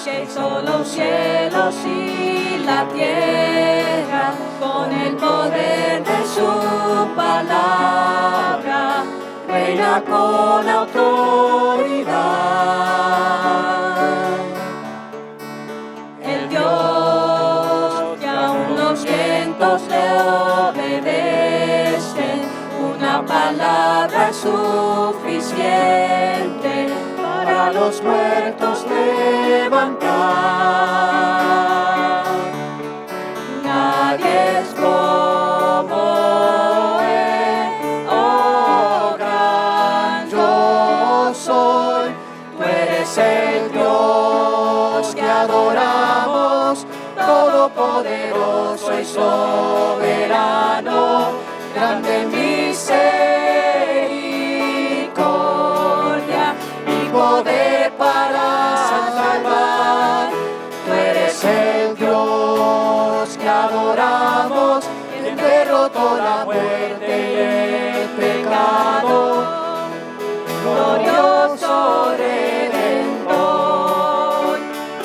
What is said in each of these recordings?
que hizo los cielos y la tierra, con el poder de su palabra, reina con autoridad. El Dios que aún los vientos le obedecen, una palabra es suficiente para los muertos levantar. Nadie es como Él, oh gran yo soy. Tú eres el Dios que adoramos, todopoderoso y soberano, grande en misericordia y poder para salvar. Tú eres el Dios que adoramos, quien derrotó la muerte y el pecado, glorioso Redentor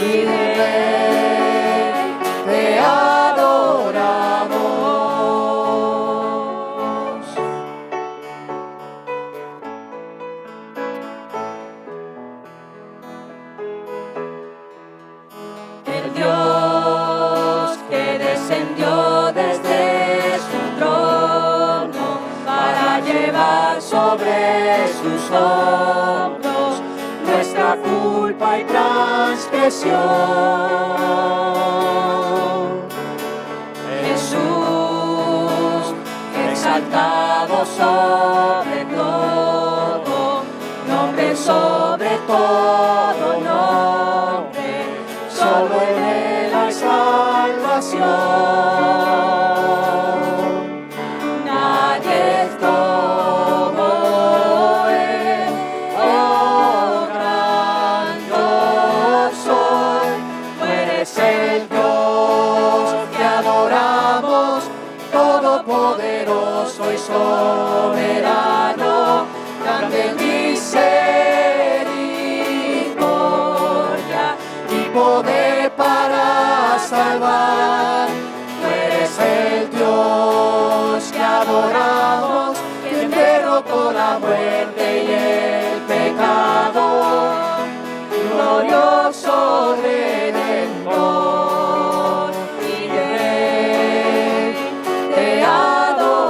y Rey, te adoramos. El Dios que descendió desde su trono para llevar sobre sus hombros nuestra culpa y transgresión. Jesús, exaltado sobre todo, nombre sobre todo nombre, solo en Él hay salvación. Nadie es como Él, oh gran yo soy. Tú eres el Dios que adoramos, todopoderoso y soberano, grande en misericordia y poder para salvar. Tú eres el Dios que adoramos, quien derrotó la muerte y el pecado, glorioso Redentor y Rey, te adoramos.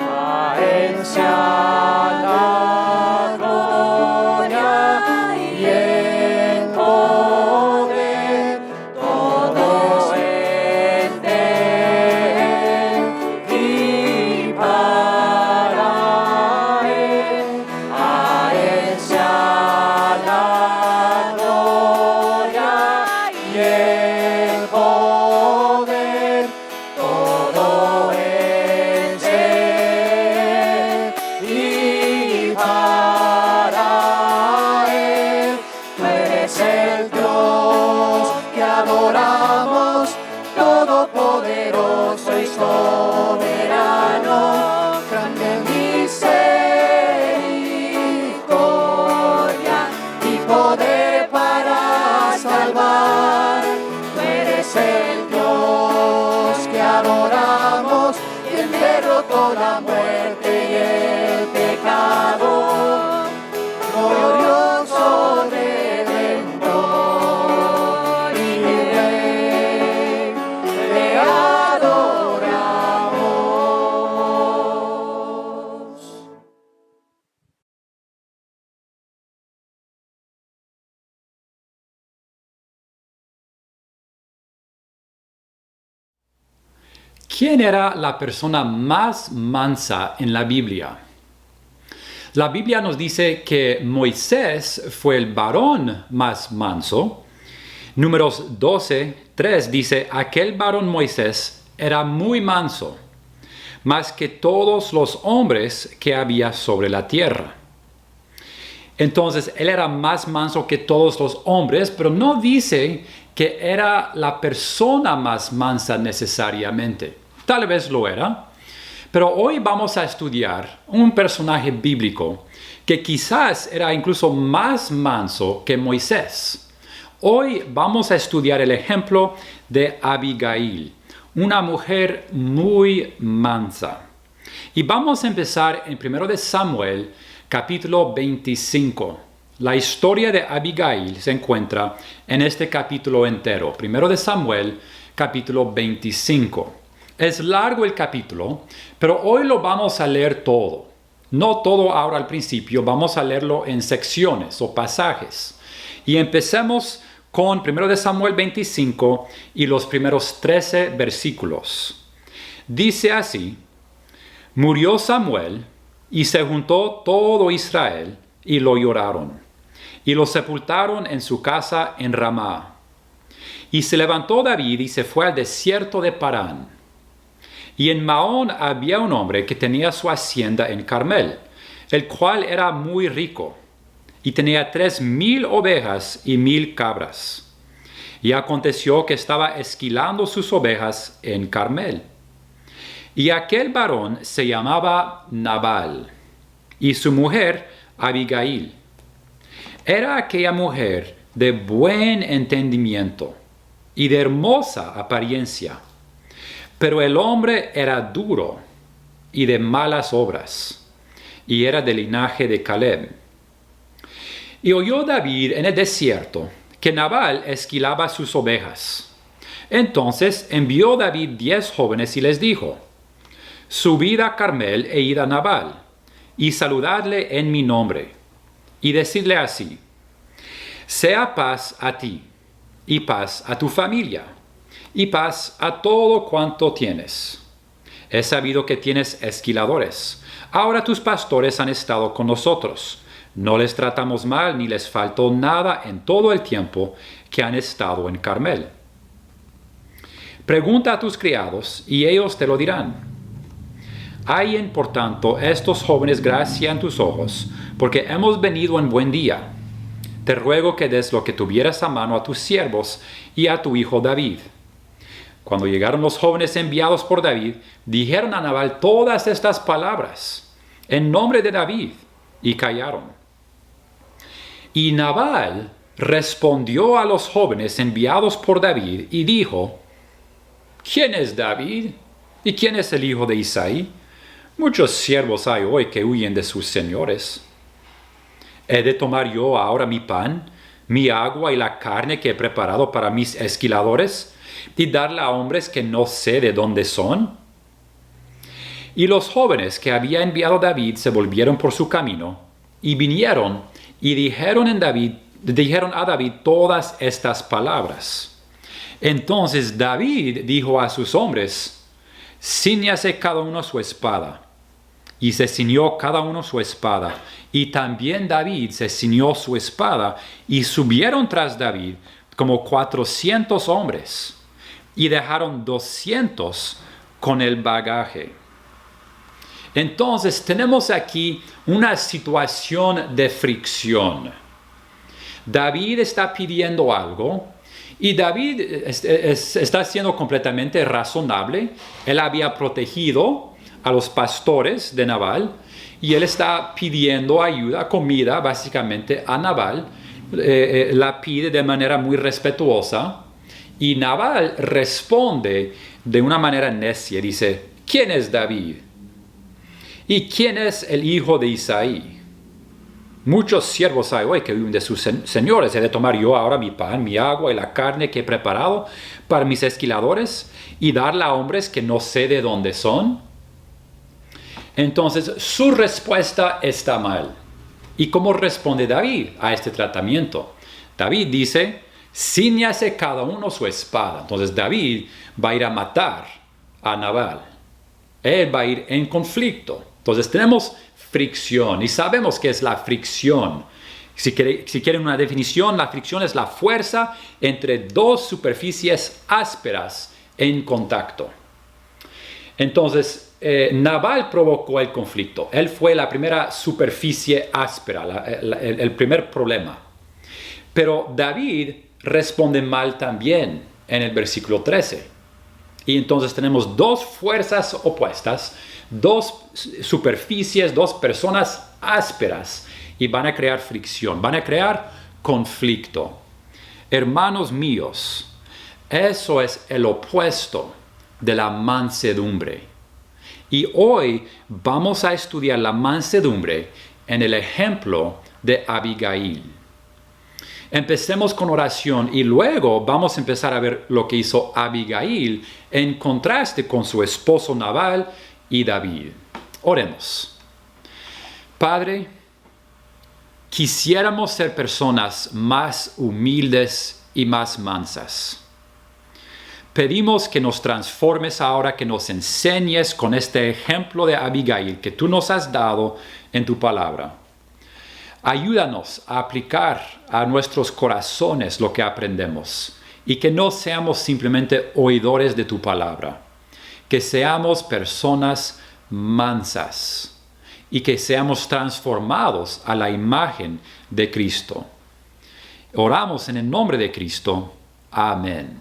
A Él sea la gloria y el poder, todo es de Él y para Él. A Él sea la gloria y el poder, todo es de Él y para Él. Tú eres el Dios que adoramos, todopoderoso y soberano, grande en misericordia y poder para salvar. Tú eres el Dios que adoramos, quien derrotó la muerte y el pecado, glorioso Redentor y Rey, te adoramos. ¿Quién era la persona más mansa en la Biblia? La Biblia nos dice que Moisés fue el varón más manso. Números 12:3 dice, aquel varón Moisés era muy manso, más que todos los hombres que había sobre la tierra. Entonces, él era más manso que todos los hombres, pero no dice que era la persona más mansa necesariamente. Tal vez lo era, pero hoy vamos a estudiar un personaje bíblico que quizás era incluso más manso que Moisés. Hoy vamos a estudiar el ejemplo de Abigail, una mujer muy mansa. Y vamos a empezar en 1 Samuel, capítulo 25. La historia de Abigail se encuentra en este capítulo entero. 1 Samuel, capítulo 25. Es largo el capítulo, pero hoy lo vamos a leer todo. No todo ahora al principio, vamos a leerlo en secciones o pasajes. Y empecemos con 1 Samuel 25 y los primeros 13 versículos. Dice así: Murió Samuel y se juntó todo Israel y lo lloraron. Y lo sepultaron en su casa en Ramá. Y se levantó David y se fue al desierto de Parán. Y en Maón había un hombre que tenía su hacienda en Carmel, el cual era muy rico, y tenía 3,000 ovejas y 1,000 cabras. Y aconteció que estaba esquilando sus ovejas en Carmel. Y aquel varón se llamaba Nabal, y su mujer Abigail. Era aquella mujer de buen entendimiento y de hermosa apariencia, pero el hombre era duro y de malas obras, y era del linaje de Caleb. Y oyó David en el desierto que Nabal esquilaba sus ovejas. Entonces envió David 10 jóvenes y les dijo: Subid a Carmel e id a Nabal, y saludadle en mi nombre, y decidle así: sea paz a ti, y paz a tu familia, y paz a todo cuanto tienes. He sabido que tienes esquiladores. Ahora tus pastores han estado con nosotros. No les tratamos mal, ni les faltó nada en todo el tiempo que han estado en Carmel. Pregunta a tus criados, y ellos te lo dirán. Hallen, por tanto, estos jóvenes gracia en tus ojos, porque hemos venido en buen día. Te ruego que des lo que tuvieras a mano a tus siervos y a tu hijo David. Cuando llegaron los jóvenes enviados por David, dijeron a Nabal todas estas palabras en nombre de David, y callaron. Y Nabal respondió a los jóvenes enviados por David y dijo: ¿Quién es David? ¿Y quién es el hijo de Isaí? Muchos siervos hay hoy que huyen de sus señores. ¿He de tomar yo ahora mi pan, mi agua y la carne que he preparado para mis esquiladores, y darla a hombres que no sé de dónde son? Y los jóvenes que había enviado David se volvieron por su camino, y vinieron y dijeron a David todas estas palabras. Entonces David dijo a sus hombres: Cíñase cada uno su espada. Y se ciñó cada uno su espada. Y también David se ciñó su espada. Y subieron tras David como 400 hombres. Y dejaron 200 con el bagaje. Entonces tenemos aquí una situación de fricción. David está pidiendo algo. Y David está siendo completamente razonable. Él había protegido a los pastores de Nabal y él está pidiendo ayuda, comida, básicamente a Nabal. La pide de manera muy respetuosa y Nabal responde de una manera necia. Dice: ¿Quién es David? ¿Y quién es el hijo de Isaí? Muchos siervos hay hoy que huyen de sus señores. ¿He de tomar yo ahora mi pan, mi agua y la carne que he preparado para mis esquiladores y darla a hombres que no sé de dónde son? Entonces su respuesta está mal. ¿Y cómo responde David a este tratamiento? David dice: cíñase cada uno su espada. Entonces David va a ir a matar a Nabal. Él va a ir en conflicto. Entonces tenemos fricción y sabemos qué es la fricción. Si quieren una definición, la fricción es la fuerza entre dos superficies ásperas en contacto. Entonces Nabal provocó el conflicto. Él fue la primera superficie áspera, el primer problema. Pero David responde mal también en el versículo 13. Y entonces tenemos dos fuerzas opuestas, dos superficies, dos personas ásperas y van a crear fricción, van a crear conflicto. Hermanos míos, eso es el opuesto de la mansedumbre. Y hoy vamos a estudiar la mansedumbre en el ejemplo de Abigail. Empecemos con oración y luego vamos a empezar a ver lo que hizo Abigail en contraste con su esposo Nabal y David. Oremos. Padre, quisiéramos ser personas más humildes y más mansas. Pedimos que nos transformes ahora, que nos enseñes con este ejemplo de Abigail que tú nos has dado en tu palabra. Ayúdanos a aplicar a nuestros corazones lo que aprendemos y que no seamos simplemente oidores de tu palabra, que seamos personas mansas y que seamos transformados a la imagen de Cristo. Oramos en el nombre de Cristo. Amén.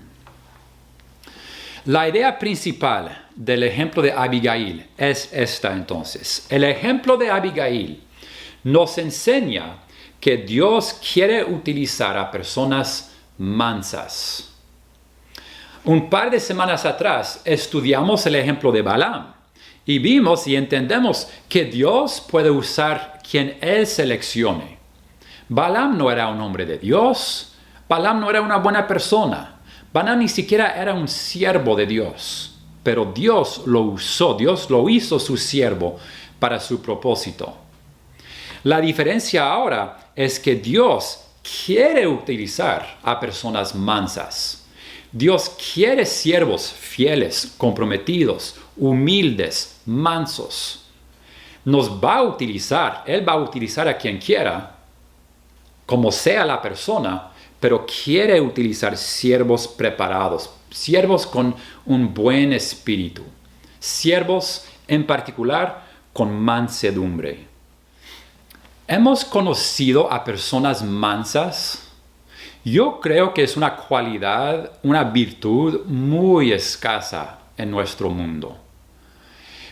La idea principal del ejemplo de Abigail es esta entonces. El ejemplo de Abigail nos enseña que Dios quiere utilizar a personas mansas. Un par de semanas atrás estudiamos el ejemplo de Balaam y vimos y entendemos que Dios puede usar quien Él seleccione. Balaam no era un hombre de Dios, Balaam no era una buena persona, Balaam ni siquiera era un siervo de Dios, pero Dios lo usó, Dios lo hizo su siervo para su propósito. La diferencia ahora es que Dios quiere utilizar a personas mansas. Dios quiere siervos fieles, comprometidos, humildes, mansos. Nos va a utilizar, Él va a utilizar a quien quiera, como sea la persona, pero quiere utilizar siervos preparados, siervos con un buen espíritu, siervos en particular con mansedumbre. ¿Hemos conocido a personas mansas? Yo creo que es una cualidad, una virtud muy escasa en nuestro mundo.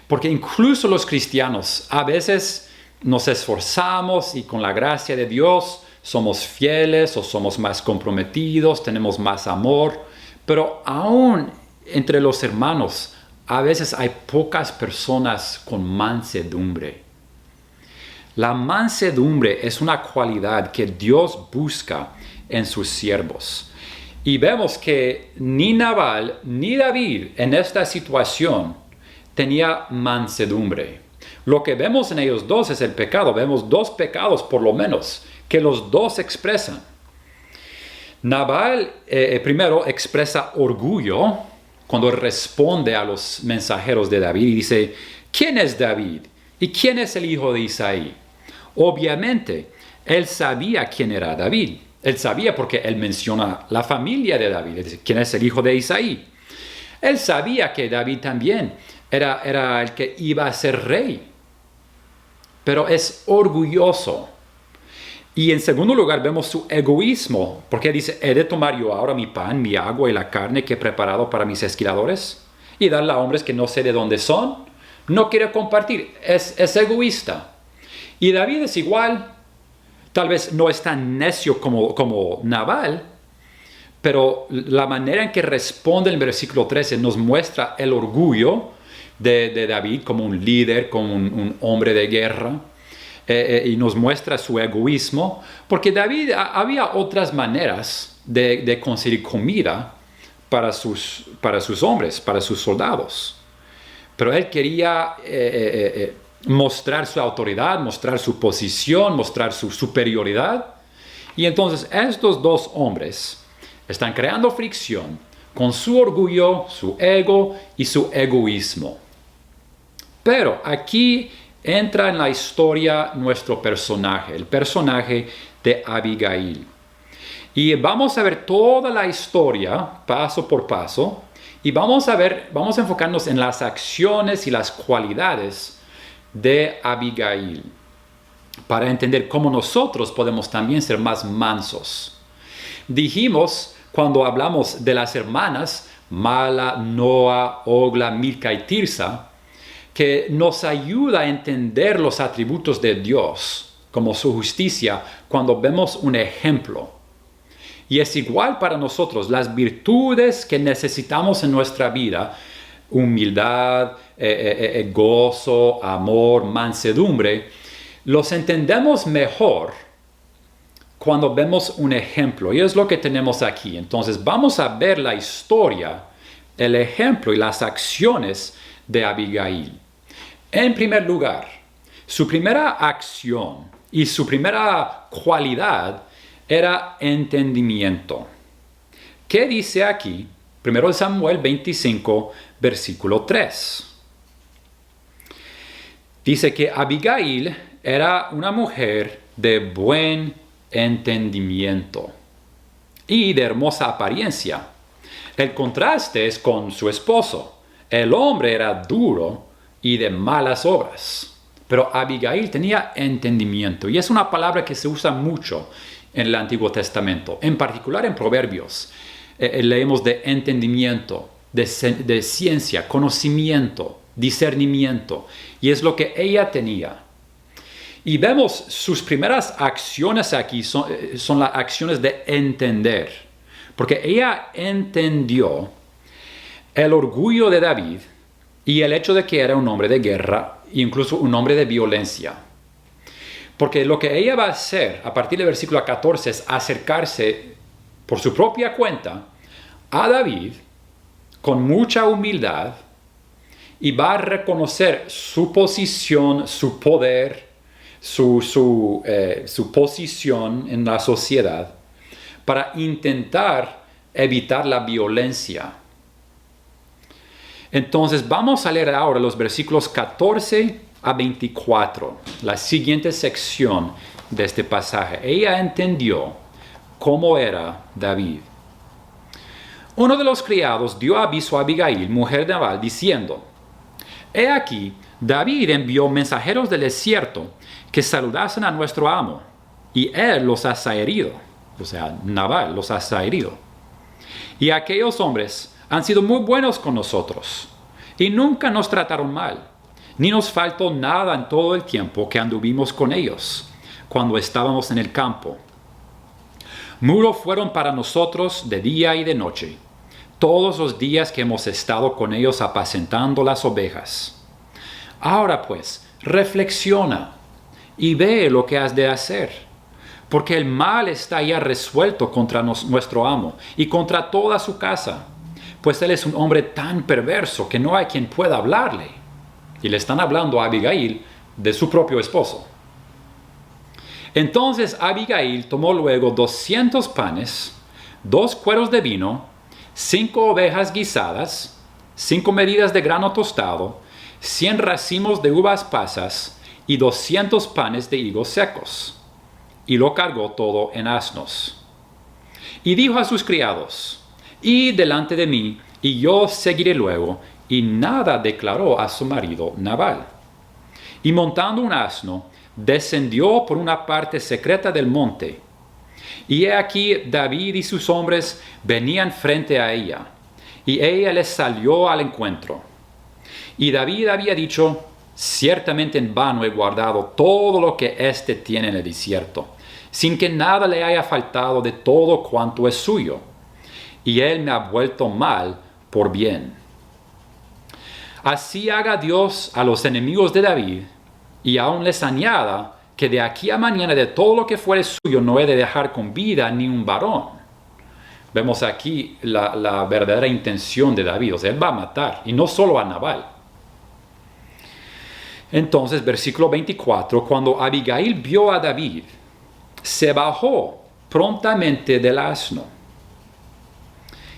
Porque incluso los cristianos a veces nos esforzamos y con la gracia de Dios somos fieles o somos más comprometidos, tenemos más amor, pero aún entre los hermanos a veces hay pocas personas con mansedumbre. La mansedumbre es una cualidad que Dios busca en sus siervos. Y vemos que ni Nabal ni David en esta situación tenía mansedumbre. Lo que vemos en ellos dos es el pecado. Vemos dos pecados por lo menos que los dos expresan. Nabal primero expresa orgullo cuando responde a los mensajeros de David y dice, ¿quién es David? ¿Y quién es el hijo de Isaí? Obviamente, él sabía quién era David. Él sabía porque él menciona la familia de David. Él dice, ¿quién es el hijo de Isaí? Él sabía que David también era el que iba a ser rey. Pero es orgulloso. Y en segundo lugar vemos su egoísmo. Porque dice, ¿he de tomar yo ahora mi pan, mi agua y la carne que he preparado para mis esquiladores? Y darla a hombres que no sé de dónde son. No quiere compartir. Es egoísta. Y David es igual, tal vez no es tan necio como Nabal, pero la manera en que responde en el versículo 13 nos muestra el orgullo de David como un líder, como un hombre de guerra, y nos muestra su egoísmo, porque David había otras maneras de conseguir comida para sus hombres, para sus soldados, pero él quería mostrar su autoridad, mostrar su posición, mostrar su superioridad. Y entonces estos dos hombres están creando fricción con su orgullo, su ego y su egoísmo. Pero aquí entra en la historia nuestro personaje, el personaje de Abigail. Y vamos a ver toda la historia paso por paso y vamos a enfocarnos en las acciones y las cualidades de Abigail para entender cómo nosotros podemos también ser más mansos. Dijimos cuando hablamos de las hermanas Mala, Noa, Ogla, Milca y Tirsa que nos ayuda a entender los atributos de Dios, como su justicia, cuando vemos un ejemplo. Y es igual para nosotros, las virtudes que necesitamos en nuestra vida, humildad, gozo, amor, mansedumbre, los entendemos mejor cuando vemos un ejemplo. Y es lo que tenemos aquí. Entonces vamos a ver la historia, el ejemplo y las acciones de Abigail. En primer lugar, su primera acción y su primera cualidad era entendimiento. ¿Qué dice aquí? 1 Samuel 25, versículo 3. Dice que Abigail era una mujer de buen entendimiento y de hermosa apariencia. El contraste es con su esposo. El hombre era duro y de malas obras. Pero Abigail tenía entendimiento, y es una palabra que se usa mucho en el Antiguo Testamento, en particular en Proverbios. Leemos de entendimiento, de ciencia, conocimiento, discernimiento, y es lo que ella tenía. Y vemos sus primeras acciones aquí son las acciones de entender, porque ella entendió el orgullo de David y el hecho de que era un hombre de guerra, incluso un hombre de violencia. Porque lo que ella va a hacer a partir del versículo 14 es acercarse por su propia cuenta a David con mucha humildad y va a reconocer su posición, su poder, su posición en la sociedad para intentar evitar la violencia. Entonces vamos a leer ahora los versículos 14 a 24, la siguiente sección de este pasaje. Ella entendió cómo era David. Uno de los criados dio aviso a Abigail, mujer de Nabal, diciendo: He aquí, David envió mensajeros del desierto que saludasen a nuestro amo, y él los ha herido. O sea, Nabal los ha herido. Y aquellos hombres han sido muy buenos con nosotros, y nunca nos trataron mal, ni nos faltó nada en todo el tiempo que anduvimos con ellos, cuando estábamos en el campo. Muro fueron para nosotros de día y de noche, todos los días que hemos estado con ellos apacentando las ovejas. Ahora pues, reflexiona y ve lo que has de hacer, porque el mal está ya resuelto contra nuestro amo y contra toda su casa, pues él es un hombre tan perverso que no hay quien pueda hablarle. Y le están hablando a Abigail de su propio esposo. Entonces Abigail tomó luego 200 panes, 2 cueros de vino, 5 ovejas guisadas, 5 medidas de grano tostado, 100 racimos de uvas pasas y 200 panes de higos secos. Y lo cargó todo en asnos. Y dijo a sus criados: Id delante de mí, y yo seguiré luego. Y nada declaró a su marido Nabal. Y montando un asno, descendió por una parte secreta del monte. Y he aquí David y sus hombres venían frente a ella, y ella les salió al encuentro. Y David había dicho: Ciertamente en vano he guardado todo lo que éste tiene en el desierto, sin que nada le haya faltado de todo cuanto es suyo. Y él me ha vuelto mal por bien. Así haga Dios a los enemigos de David, y aún les añada que de aquí a mañana de todo lo que fuere suyo no he de dejar con vida ni un varón. Vemos aquí la verdadera intención de David. O sea, él va a matar, y no solo a Nabal. Entonces, versículo 24, cuando Abigail vio a David, se bajó prontamente del asno,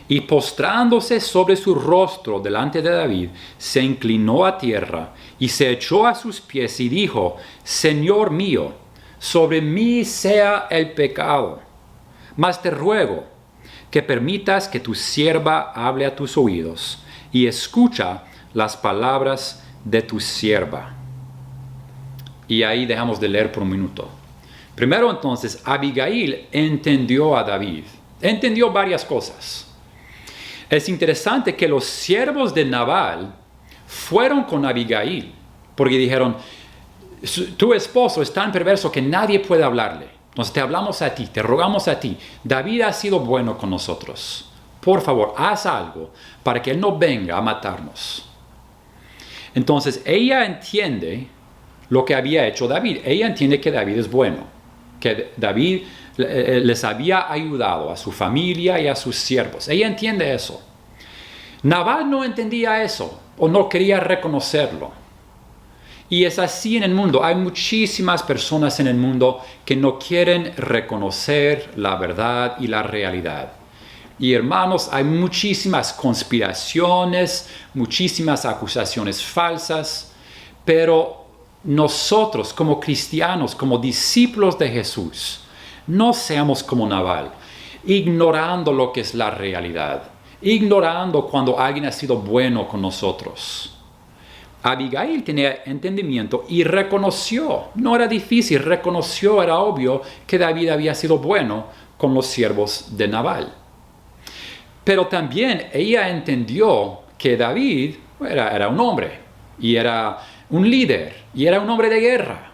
y postrándose sobre su rostro delante de David, se inclinó a tierra y se echó a sus pies y dijo: Señor mío, sobre mí sea el pecado, mas te ruego que permitas que tu sierva hable a tus oídos y escucha las palabras de tu sierva. Y ahí dejamos de leer por un minuto. Primero entonces, Abigail entendió a David. Entendió varias cosas. Es interesante que los siervos de Nabal fueron con Abigail porque dijeron, tu esposo es tan perverso que nadie puede hablarle. Entonces te hablamos a ti, te rogamos a ti. David ha sido bueno con nosotros. Por favor, haz algo para que él no venga a matarnos. Entonces ella entiende lo que había hecho David. Ella entiende que David es bueno, que David les había ayudado a su familia y a sus siervos. Ella entiende eso. Nabal no entendía eso o no quería reconocerlo. Y es así en el mundo. Hay muchísimas personas en el mundo que no quieren reconocer la verdad y la realidad. Y hermanos, hay muchísimas conspiraciones, muchísimas acusaciones falsas, pero nosotros como cristianos, como discípulos de Jesús, no seamos como Nabal, ignorando lo que es la realidad, ignorando cuando alguien ha sido bueno con nosotros. Abigail tenía entendimiento y reconoció, no era difícil, reconoció, era obvio que David había sido bueno con los siervos de Nabal. Pero también ella entendió que David era un hombre y era un líder y era un hombre de guerra.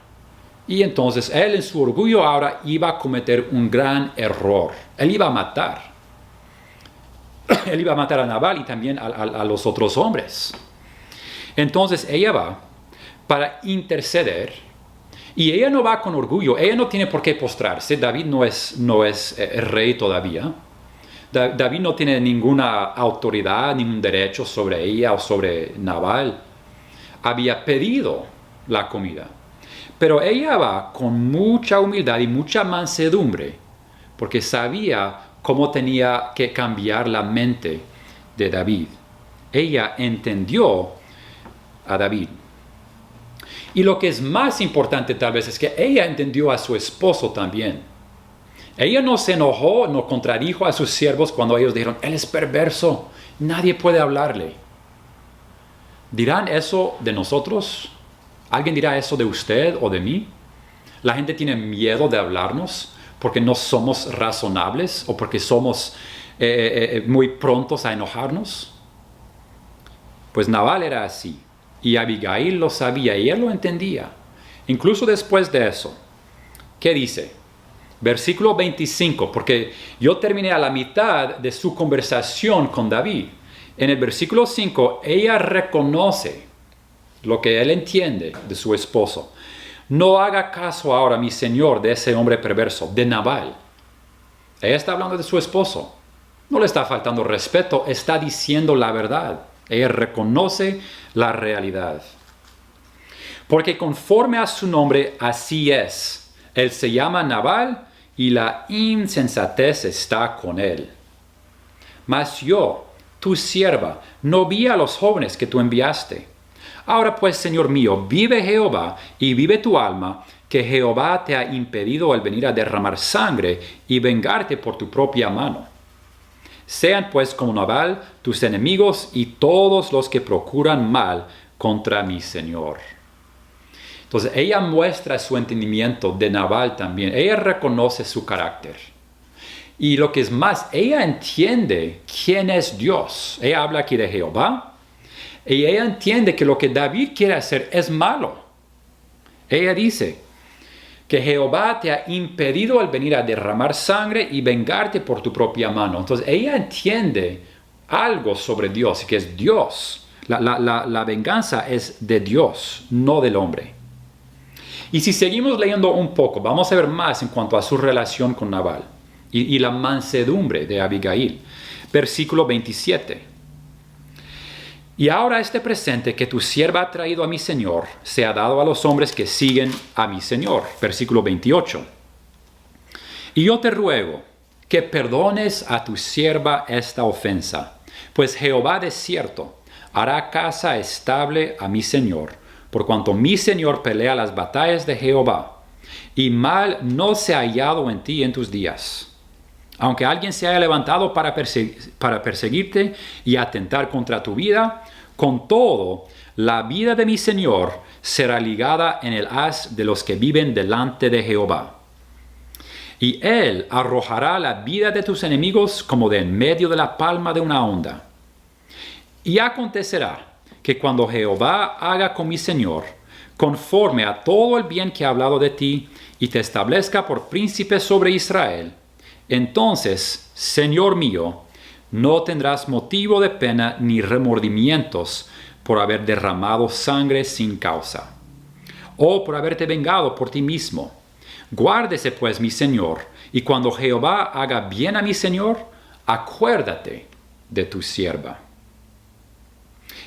Y entonces él en su orgullo ahora iba a cometer un gran error. Él iba a matar. Él iba a matar a Nabal y también a los otros hombres. Entonces ella va para interceder y ella no va con orgullo. Ella no tiene por qué postrarse. David no es rey todavía. David no tiene ninguna autoridad, ningún derecho sobre ella o sobre Nabal. Había pedido la comida. Pero ella va con mucha humildad y mucha mansedumbre, porque sabía cómo tenía que cambiar la mente de David. Ella entendió a David. Y lo que es más importante tal vez es que ella entendió a su esposo también. Ella no se enojó, no contradijo a sus siervos cuando ellos dijeron, él es perverso, nadie puede hablarle. ¿Dirán eso de nosotros? ¿Alguien dirá eso de usted o de mí? La gente tiene miedo de hablarnos porque no somos razonables o porque somos muy prontos a enojarnos. Pues Nabal era así y Abigail lo sabía y él lo entendía. Incluso después de eso, ¿qué dice? Versículo 25, porque yo terminé a la mitad de su conversación con David. En el versículo 5, ella reconoce lo que él entiende de su esposo. No haga caso ahora, mi señor, de ese hombre perverso, de Nabal. Ella está hablando de su esposo. No le está faltando respeto, está diciendo la verdad. Ella reconoce la realidad. Porque conforme a su nombre, así es. Él se llama Nabal y la insensatez está con él. Mas yo, tu sierva, no vi a los jóvenes que tú enviaste. Ahora pues, Señor mío, vive Jehová y vive tu alma, que Jehová te ha impedido el venir a derramar sangre y vengarte por tu propia mano. Sean pues como Nabal tus enemigos y todos los que procuran mal contra mi Señor. Entonces ella muestra su entendimiento de Nabal también. Ella reconoce su carácter. Y lo que es más, ella entiende quién es Dios. Ella habla aquí de Jehová. Y ella entiende que lo que David quiere hacer es malo. Ella dice que Jehová te ha impedido el venir a derramar sangre y vengarte por tu propia mano. Entonces ella entiende algo sobre Dios, que es Dios. La venganza es de Dios, no del hombre. Y si seguimos leyendo un poco, vamos a ver más en cuanto a su relación con Nabal y la mansedumbre de Abigail. Versículo 27. Y ahora este presente que tu sierva ha traído a mi señor, se ha dado a los hombres que siguen a mi señor. Versículo 28. Y yo te ruego que perdones a tu sierva esta ofensa, pues Jehová de cierto hará casa estable a mi señor, por cuanto mi señor pelea las batallas de Jehová, y mal no se ha hallado en ti en tus días. Aunque alguien se haya levantado para perseguirte y atentar contra tu vida, con todo, la vida de mi señor será ligada en el haz de los que viven delante de Jehová. Y él arrojará la vida de tus enemigos como de en medio de la palma de una onda. Y acontecerá que cuando Jehová haga con mi señor, conforme a todo el bien que ha hablado de ti, y te establezca por príncipe sobre Israel, entonces, Señor mío, no tendrás motivo de pena ni remordimientos por haber derramado sangre sin causa, o por haberte vengado por ti mismo. Guárdese pues mi Señor, y cuando Jehová haga bien a mi Señor, acuérdate de tu sierva.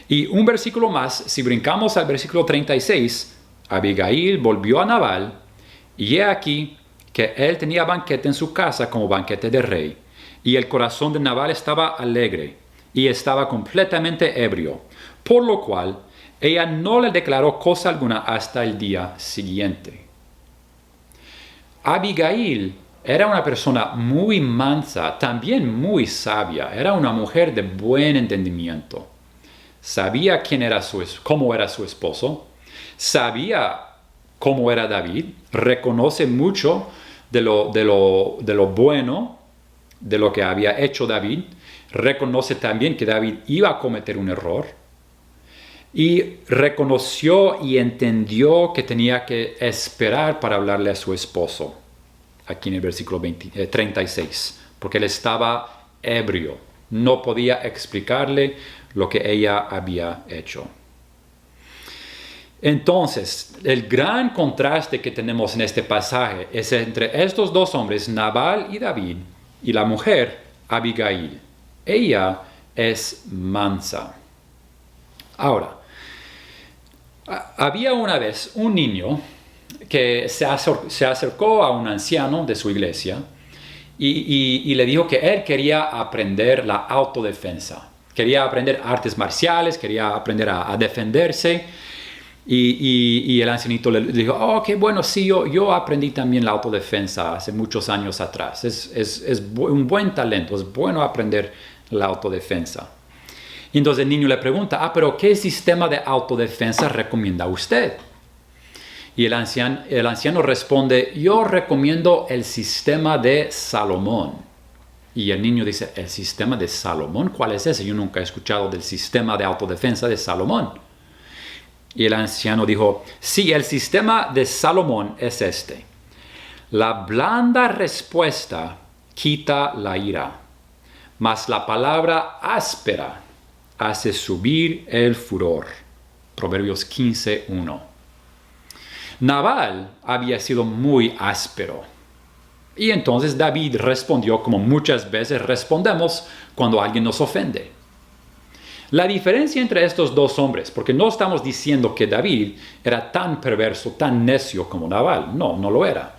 Y un versículo más, si brincamos al versículo 36, Abigail volvió a Nabal, y he aquí que él tenía banquete en su casa como banquete de rey, y el corazón de Nabal estaba alegre, y estaba completamente ebrio, por lo cual ella no le declaró cosa alguna hasta el día siguiente. Abigail era una persona muy mansa, también muy sabia, era una mujer de buen entendimiento. Sabía cómo era su esposo, sabía cómo era David, reconoce mucho de lo bueno, de lo que había hecho David, reconoce también que David iba a cometer un error, y reconoció y entendió que tenía que esperar para hablarle a su esposo, aquí en el versículo 36, porque él estaba ebrio, no podía explicarle lo que ella había hecho. Entonces, el gran contraste que tenemos en este pasaje es entre estos dos hombres, Nabal y David, y la mujer, Abigail. Ella es mansa. Ahora, había una vez un niño que se acercó a un anciano de su iglesia y le dijo que él quería aprender la autodefensa. Quería aprender artes marciales, quería aprender a defenderse. Y el ancianito le dijo, oh, qué bueno, sí, yo aprendí también la autodefensa hace muchos años atrás. Es un buen talento, es bueno aprender la autodefensa. Y entonces el niño le pregunta, pero ¿qué sistema de autodefensa recomienda usted? Y el anciano responde, yo recomiendo el sistema de Salomón. Y el niño dice, ¿el sistema de Salomón? ¿Cuál es ese? Yo nunca he escuchado del sistema de autodefensa de Salomón. Y el anciano dijo, sí, el sistema de Salomón es este. La blanda respuesta quita la ira, mas la palabra áspera hace subir el furor. Proverbios 15:1. Nabal había sido muy áspero. Y entonces David respondió como muchas veces respondemos cuando alguien nos ofende. La diferencia entre estos dos hombres, porque no estamos diciendo que David era tan perverso, tan necio como Nabal. No lo era.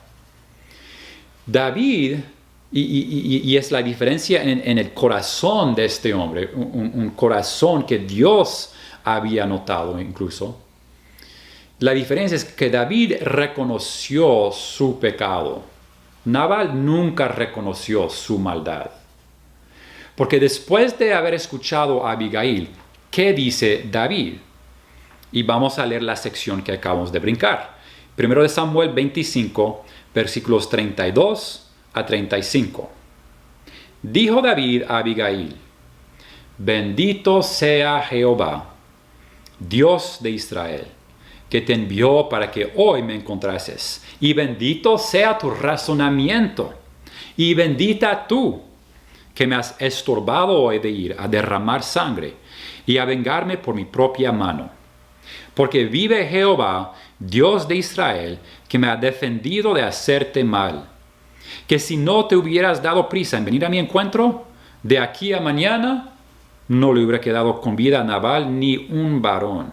David, y es la diferencia en el corazón de este hombre, un corazón que Dios había notado incluso. La diferencia es que David reconoció su pecado. Nabal nunca reconoció su maldad. Porque después de haber escuchado a Abigail, ¿qué dice David? Y vamos a leer la sección que acabamos de brincar. 1 Samuel 25, versículos 32 a 35. Dijo David a Abigail, bendito sea Jehová, Dios de Israel, que te envió para que hoy me encontrases. Y bendito sea tu razonamiento, y bendita tú, que me has estorbado hoy de ir a derramar sangre y a vengarme por mi propia mano. Porque vive Jehová, Dios de Israel, que me ha defendido de hacerte mal. Que si no te hubieras dado prisa en venir a mi encuentro, de aquí a mañana no le hubiera quedado con vida a Nabal ni un varón.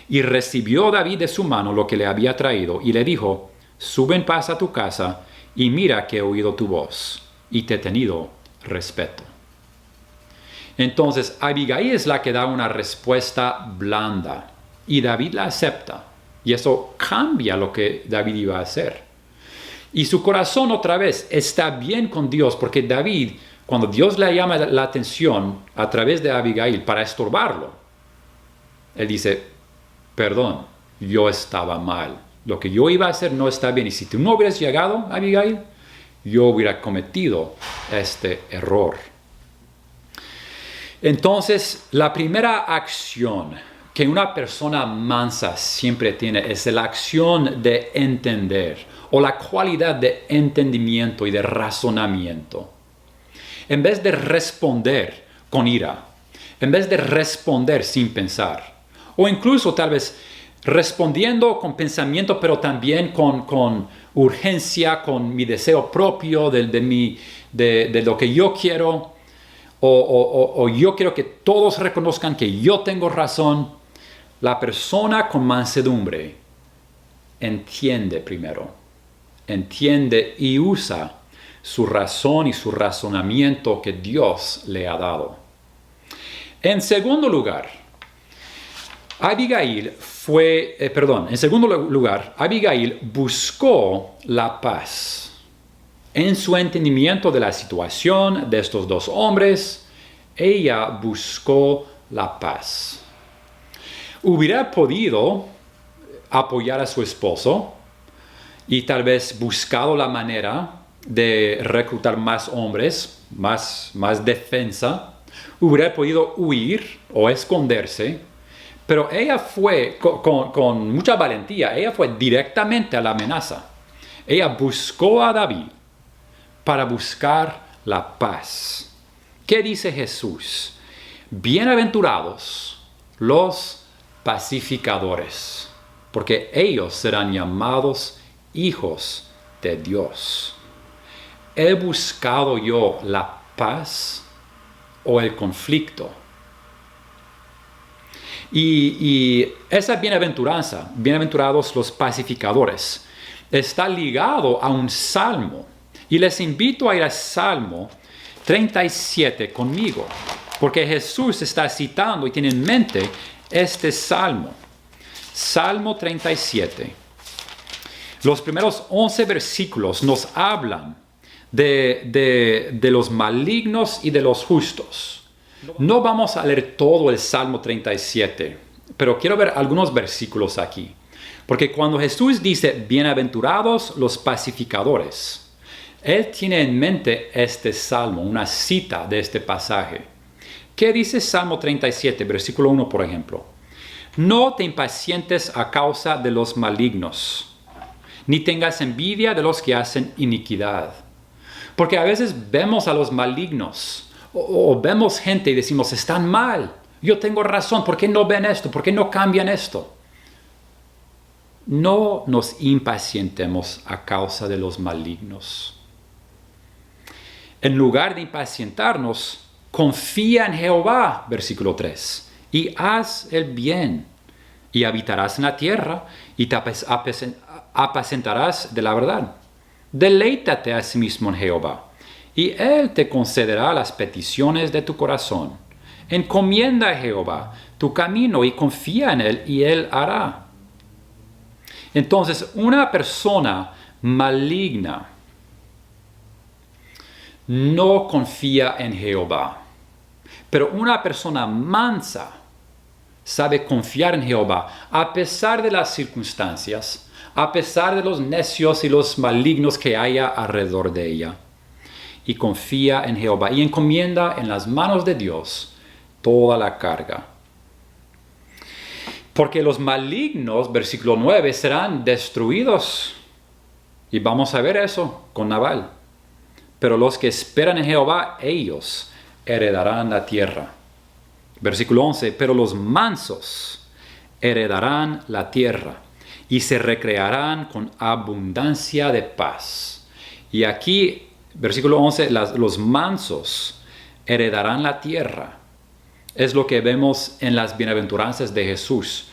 Y recibió David de su mano lo que le había traído y le dijo, sube en paz a tu casa y mira que he oído tu voz y te he tenido respeto. Entonces Abigail es la que da una respuesta blanda y David la acepta, y eso cambia lo que David iba a hacer. Y su corazón otra vez está bien con Dios, porque David, cuando Dios le llama la atención a través de Abigail para estorbarlo, él dice, perdón, yo estaba mal, lo que yo iba a hacer no está bien, y si tú no hubieras llegado, Abigail, yo hubiera cometido este error. Entonces, la primera acción que una persona mansa siempre tiene es la acción de entender o la cualidad de entendimiento y de razonamiento. En vez de responder con ira, en vez de responder sin pensar, o incluso tal vez respondiendo con pensamiento, pero también con urgencia, con mi deseo propio de lo que yo quiero, o yo quiero que todos reconozcan que yo tengo razón. La persona con mansedumbre entiende primero, entiende y usa su razón y su razonamiento que Dios le ha dado. En segundo lugar, Abigail buscó la paz. En su entendimiento de la situación de estos dos hombres, ella buscó la paz. Hubiera podido apoyar a su esposo y tal vez buscado la manera de reclutar más hombres, más defensa. Hubiera podido huir o esconderse, pero ella fue con mucha valentía, ella fue directamente a la amenaza. Ella buscó a David para buscar la paz. ¿Qué dice Jesús? Bienaventurados los pacificadores, porque ellos serán llamados hijos de Dios. ¿He buscado yo la paz o el conflicto? Y esa bienaventuranza, bienaventurados los pacificadores, está ligado a un salmo. Y les invito a ir al Salmo 37 conmigo, porque Jesús está citando y tiene en mente este salmo. Salmo 37. Los primeros 11 versículos nos hablan de los malignos y de los justos. No vamos a leer todo el Salmo 37, pero quiero ver algunos versículos aquí. Porque cuando Jesús dice, bienaventurados los pacificadores, Él tiene en mente este salmo, una cita de este pasaje. ¿Qué dice Salmo 37, versículo 1, por ejemplo? No te impacientes a causa de los malignos, ni tengas envidia de los que hacen iniquidad. Porque a veces vemos a los malignos, o vemos gente y decimos, están mal, yo tengo razón, ¿por qué no ven esto? ¿Por qué no cambian esto? No nos impacientemos a causa de los malignos. En lugar de impacientarnos, confía en Jehová, versículo 3, y haz el bien, y habitarás en la tierra, y te apacentarás de la verdad. Deleítate a sí mismo en Jehová, y Él te concederá las peticiones de tu corazón. Encomienda a Jehová tu camino y confía en Él, y Él hará. Entonces, una persona maligna no confía en Jehová. Pero una persona mansa sabe confiar en Jehová a pesar de las circunstancias, a pesar de los necios y los malignos que haya alrededor de ella. Y confía en Jehová y encomienda en las manos de Dios toda la carga. Porque los malignos, versículo 9, serán destruidos. Y vamos a ver eso con Nabal. Pero los que esperan en Jehová, ellos heredarán la tierra. Versículo 11, pero los mansos heredarán la tierra y se recrearán con abundancia de paz. Y aquí, versículo 11, los mansos heredarán la tierra. Es lo que vemos en las bienaventuranzas de Jesús.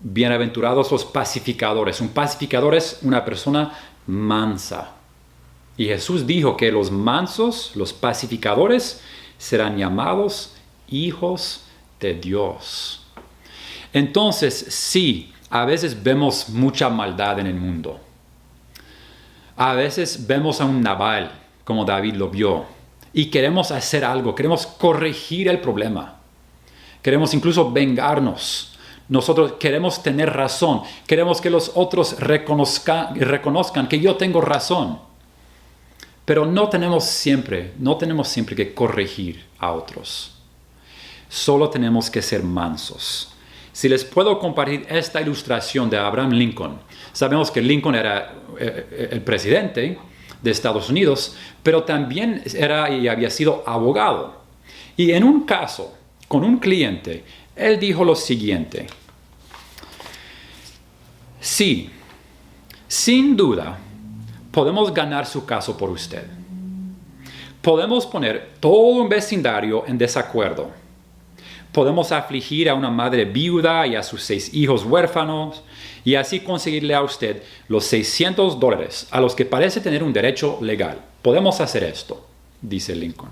Bienaventurados los pacificadores. Un pacificador es una persona mansa. Y Jesús dijo que los mansos, los pacificadores, serán llamados hijos de Dios. Entonces, sí, a veces vemos mucha maldad en el mundo. A veces vemos a un Nabal, como David lo vio, y queremos hacer algo, queremos corregir el problema. Queremos incluso vengarnos. Nosotros queremos tener razón. Queremos que los otros reconozcan que yo tengo razón. Pero no tenemos siempre que corregir a otros. Solo tenemos que ser mansos. si les puedo compartir esta ilustración de Abraham Lincoln. Sabemos que Lincoln era el presidente de Estados Unidos, pero también era y había sido abogado. Y en un caso, con un cliente, él dijo lo siguiente: sí, sin duda, podemos ganar su caso por usted. Podemos poner todo un vecindario en desacuerdo. Podemos afligir a una madre viuda y a sus 6 hijos huérfanos y así conseguirle a usted los $600 a los que parece tener un derecho legal. Podemos hacer esto, dice Lincoln.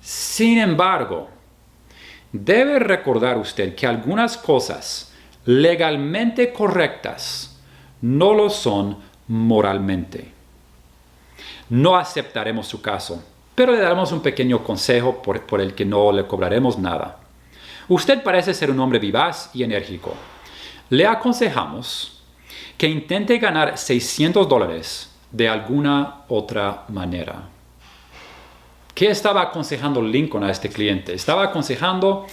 Sin embargo, debe recordar usted que algunas cosas legalmente correctas no lo son moralmente. No aceptaremos su caso, pero le daremos un pequeño consejo por el que no le cobraremos nada. Usted parece ser un hombre vivaz y enérgico. Le aconsejamos que intente ganar $600 de alguna otra manera. ¿Qué estaba aconsejando Lincoln a este cliente? Estaba aconsejando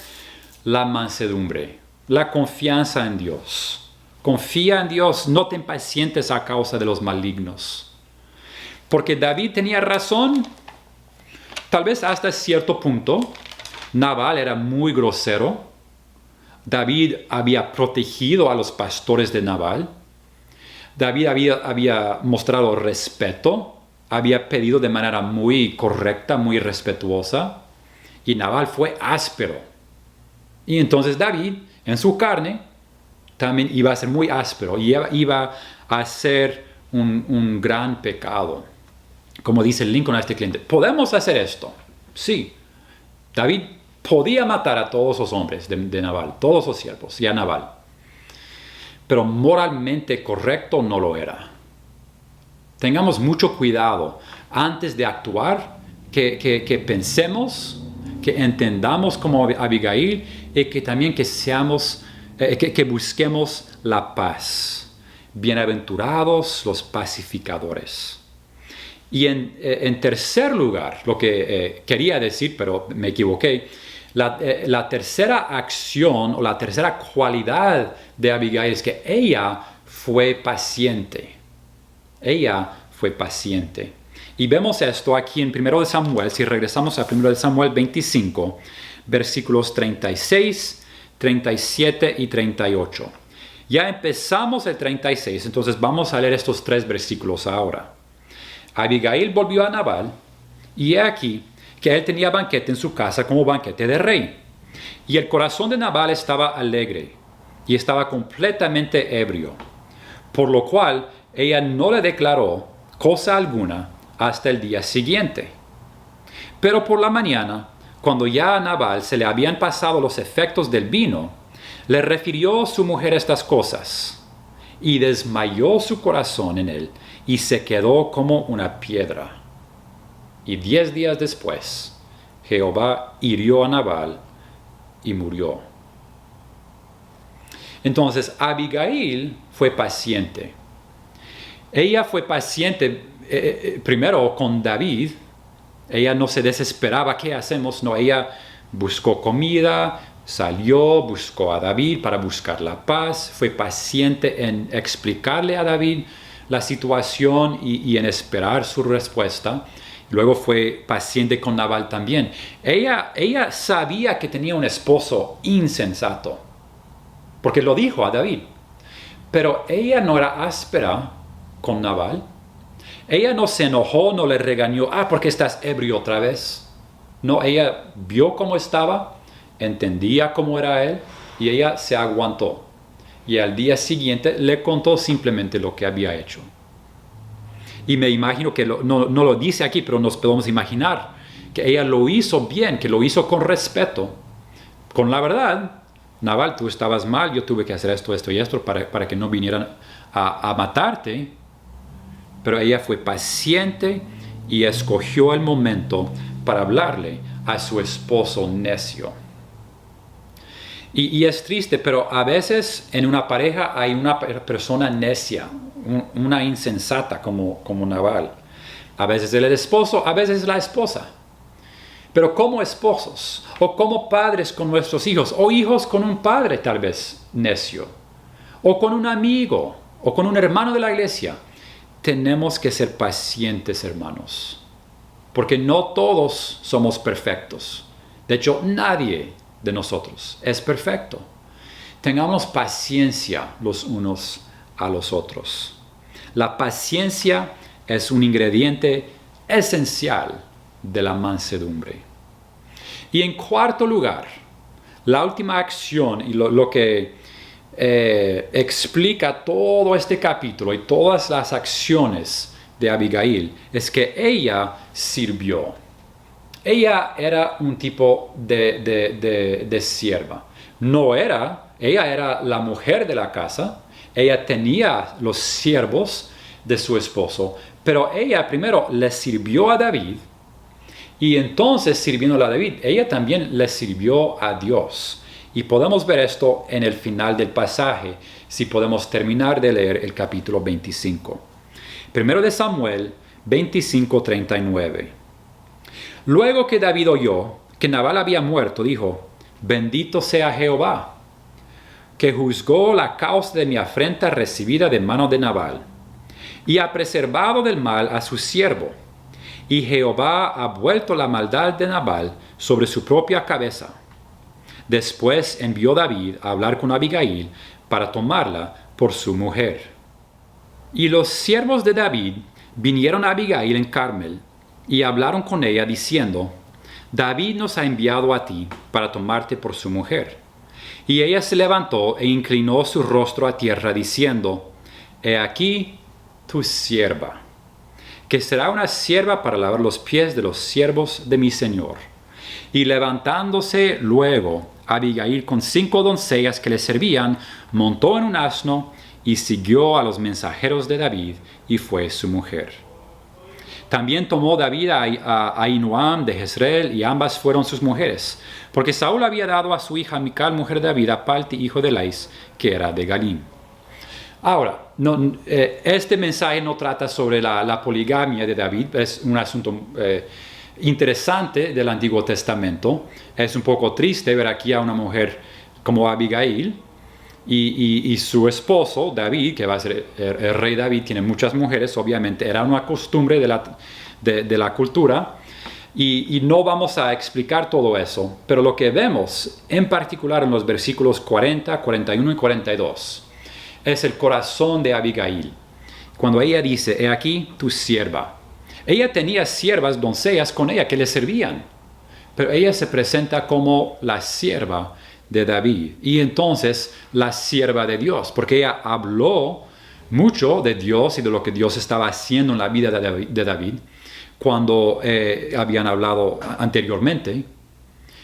la mansedumbre, la confianza en Dios. Confía en Dios, no te impacientes a causa de los malignos. Porque David tenía razón, tal vez hasta cierto punto. Nabal era muy grosero. David había protegido a los pastores de Nabal. David había mostrado respeto, había pedido de manera muy correcta, muy respetuosa. Y Nabal fue áspero. Y entonces David, en su carne, también iba a ser muy áspero y iba a hacer un gran pecado. Como dice Lincoln a este cliente, ¿podemos hacer esto? Sí. David podía matar a todos los hombres de Nabal, todos los siervos y a Nabal. Pero moralmente correcto no lo era. Tengamos mucho cuidado antes de actuar, que pensemos, que entendamos como Abigail y que también que busquemos la paz. Bienaventurados los pacificadores. Y en tercer lugar, lo que quería decir, pero me equivoqué, la tercera acción o la tercera cualidad de Abigail es que ella fue paciente. Ella fue paciente. Y vemos esto aquí en 1 de Samuel, si regresamos a 1 de Samuel 25, versículos 36, 37 y 38. Ya empezamos el 36, entonces vamos a leer estos 3 versículos ahora. Abigail volvió a Nabal, y he aquí que él tenía banquete en su casa como banquete de rey. Y el corazón de Nabal estaba alegre, y estaba completamente ebrio, por lo cual ella no le declaró cosa alguna hasta el día siguiente. Pero por la mañana, cuando ya a Nabal se le habían pasado los efectos del vino, le refirió su mujer estas cosas, y desmayó su corazón en él, y se quedó como una piedra. Y 10 días después, Jehová hirió a Nabal y murió. Entonces, Abigail fue paciente. Ella fue paciente primero con David. Ella no se desesperaba, ¿qué hacemos? No, ella buscó comida, salió, buscó a David para buscar la paz. Fue paciente en explicarle a David la situación y en esperar su respuesta. Luego fue paciente con Nabal también. Ella sabía que tenía un esposo insensato, porque lo dijo a David. Pero ella no era áspera con Nabal. Ella no se enojó, no le regañó, porque estás ebrio otra vez. No, ella vio cómo estaba, entendía cómo era él, y ella se aguantó. Y al día siguiente le contó simplemente lo que había hecho. Y me imagino que no lo dice aquí, pero nos podemos imaginar que ella lo hizo bien, que lo hizo con respeto, con la verdad. Nabal, tú estabas mal, yo tuve que hacer esto, esto y esto para que no vinieran a matarte. Pero ella fue paciente y escogió el momento para hablarle a su esposo necio. Y es triste, pero a veces en una pareja hay una persona necia, una insensata como Nabal. A veces el esposo, a veces la esposa. Pero como esposos, o como padres con nuestros hijos, o hijos con un padre tal vez necio, o con un amigo, o con un hermano de la iglesia, tenemos que ser pacientes, hermanos, porque no todos somos perfectos. De hecho, nadie de nosotros es perfecto. Tengamos paciencia los unos a los otros. La paciencia es un ingrediente esencial de la mansedumbre. Y en cuarto lugar, la última acción y lo que explica todo este capítulo y todas las acciones de Abigail es que ella sirvió. Ella era un tipo de sierva. Ella era la mujer de la casa, ella tenía los siervos de su esposo, pero ella primero le sirvió a David y entonces sirviéndole a David, ella también le sirvió a Dios. Y podemos ver esto en el final del pasaje, si podemos terminar de leer el capítulo 25. Primero de Samuel 25:39. Luego que David oyó que Nabal había muerto, dijo: bendito sea Jehová, que juzgó la causa de mi afrenta recibida de mano de Nabal, y ha preservado del mal a su siervo. Y Jehová ha vuelto la maldad de Nabal sobre su propia cabeza. Después envió David a hablar con Abigail para tomarla por su mujer. Y los siervos de David vinieron a Abigail en Carmel y hablaron con ella diciendo: David nos ha enviado a ti para tomarte por su mujer. Y ella se levantó e inclinó su rostro a tierra diciendo: He aquí tu sierva, que será una sierva para lavar los pies de los siervos de mi señor. Y levantándose luego Abigail con 5 doncellas que le servían, montó en un asno y siguió a los mensajeros de David y fue su mujer. También tomó David a Ahinoam de Jezreel y ambas fueron sus mujeres, porque Saúl había dado a su hija Mical, mujer de David, a Palti, hijo de Lais, que era de Galim. Ahora, este mensaje no trata sobre la poligamia de David, es un asunto interesante del Antiguo Testamento. Es un poco triste ver aquí a una mujer como Abigail y su esposo David, que va a ser el rey David, tiene muchas mujeres, obviamente era una costumbre de la cultura. Y no vamos a explicar todo eso, pero lo que vemos en particular en los versículos 40, 41 y 42 es el corazón de Abigail. Cuando ella dice: he aquí tu sierva. Ella tenía siervas, doncellas con ella que le servían, pero ella se presenta como la sierva de David y entonces la sierva de Dios, porque ella habló mucho de Dios y de lo que Dios estaba haciendo en la vida de David cuando habían hablado anteriormente.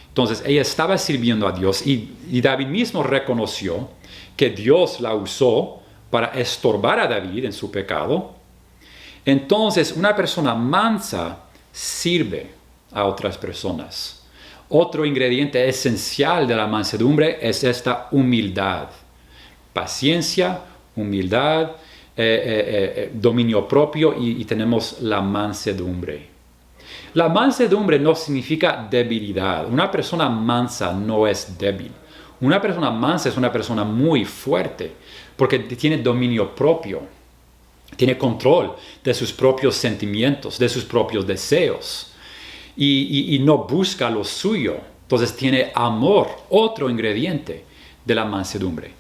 Entonces ella estaba sirviendo a Dios y David mismo reconoció que Dios la usó para estorbar a David en su pecado. Entonces una persona mansa sirve a otras personas. Otro ingrediente esencial de la mansedumbre es esta humildad. Paciencia, humildad, dominio propio y tenemos la mansedumbre. La mansedumbre no significa debilidad. Una persona mansa no es débil. Una persona mansa es una persona muy fuerte porque tiene dominio propio. Tiene control de sus propios sentimientos, de sus propios deseos. Y no busca lo suyo. Entonces tiene amor, otro ingrediente de la mansedumbre.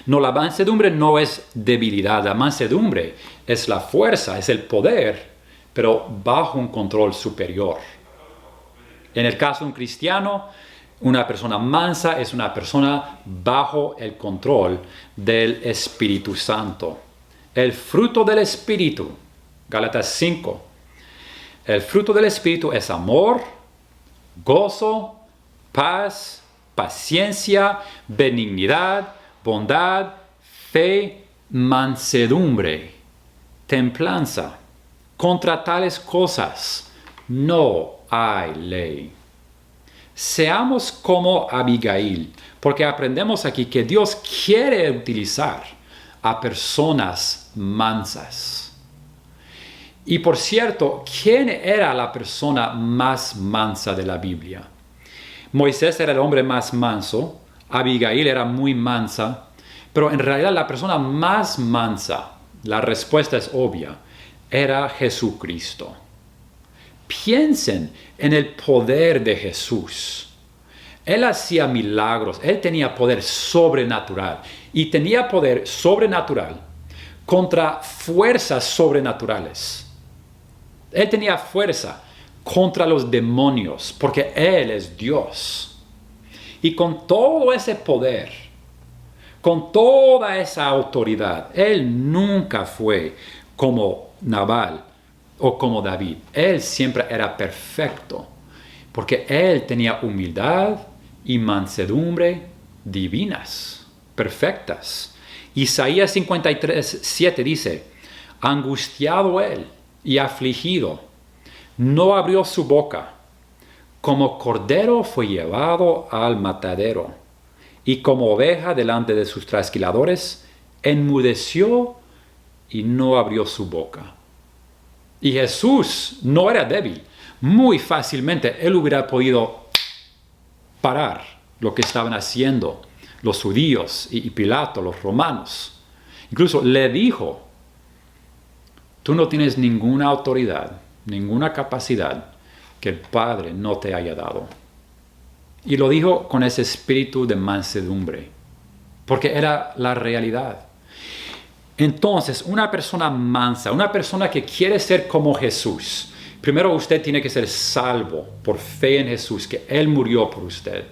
No, la mansedumbre no es debilidad. La mansedumbre es la fuerza, es el poder, pero bajo un control superior. En el caso de un cristiano, una persona mansa es una persona bajo el control del Espíritu Santo. El fruto del Espíritu, Gálatas 5. El fruto del Espíritu es amor, gozo, paz, paciencia, benignidad, bondad, fe, mansedumbre, templanza. Contra tales cosas no hay ley. Seamos como Abigail, porque aprendemos aquí que Dios quiere utilizar a personas mansas. Y por cierto, ¿quién era la persona más mansa de la Biblia? Moisés era el hombre más manso, Abigail era muy mansa, pero en realidad la persona más mansa, la respuesta es obvia, era Jesucristo. Piensen en el poder de Jesús. Él hacía milagros, él tenía poder sobrenatural y tenía poder sobrenatural contra fuerzas sobrenaturales. Él tenía fuerza contra los demonios porque Él es Dios. Y con todo ese poder, con toda esa autoridad, Él nunca fue como Nabal o como David. Él siempre era perfecto porque Él tenía humildad y mansedumbre divinas, perfectas. Isaías 53:7 dice, angustiado Él y afligido, no abrió su boca. Como cordero fue llevado al matadero, y como oveja delante de sus trasquiladores, enmudeció y no abrió su boca. Y Jesús no era débil. Muy fácilmente él hubiera podido parar lo que estaban haciendo los judíos y Pilato, los romanos. Incluso le dijo, tú no tienes ninguna autoridad, ninguna capacidad que el Padre no te haya dado. Y lo dijo con ese espíritu de mansedumbre, porque era la realidad. Entonces, una persona mansa, una persona que quiere ser como Jesús, primero usted tiene que ser salvo por fe en Jesús, que Él murió por usted.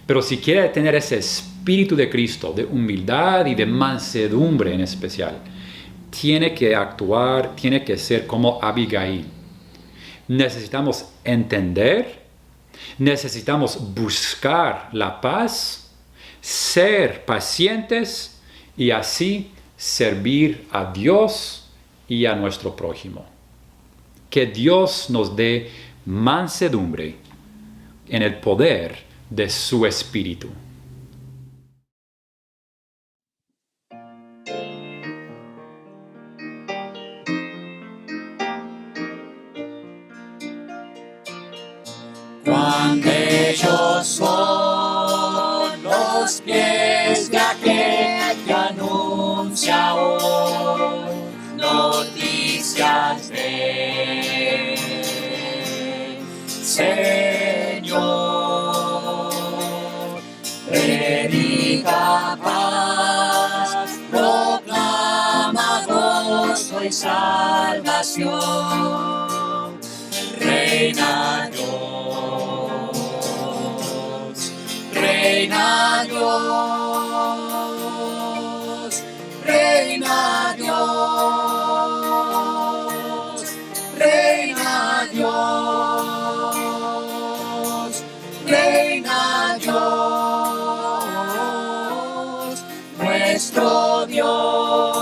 Pero si quiere tener ese espíritu de Cristo, de humildad y de mansedumbre en especial, tiene que actuar, tiene que ser como Abigail. Necesitamos entender, necesitamos buscar la paz, ser pacientes y así servir a Dios y a nuestro prójimo. Que Dios nos dé mansedumbre en el poder de su Espíritu. Cuán bellos son los pies de aquel que anuncia hoy noticias de Señor. Predica paz, proclama gozo y salvación. Reina Dios, reina Dios, reina Dios, reina Dios, reina Dios, nuestro Dios.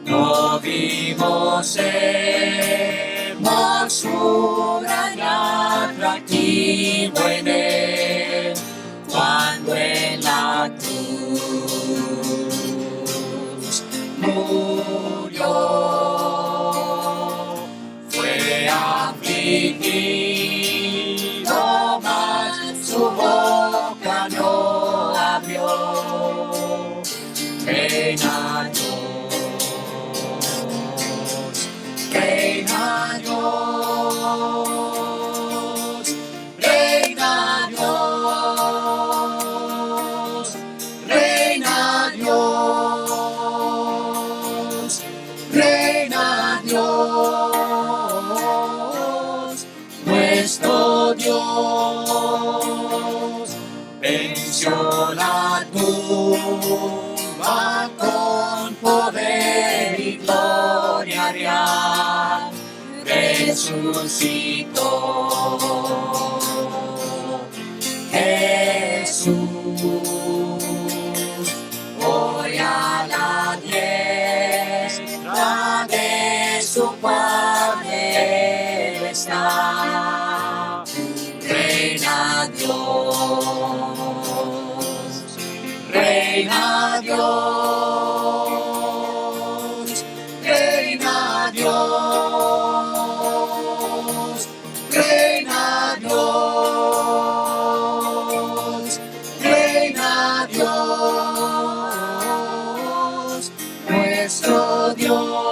No vimos hermosura y atractivo en Él, cuando en la cruz murió. Fue afligido, mas su boca no abrió. Reina Dios, reina Dios, reina Dios, reina Dios, reina Dios, nuestro Dios venció la tumba con poder y gloria real, resucitó. Jesús hoy a la diestra de su Padre Él está. Reina Dios, reina Dios, reina Dios. Dios.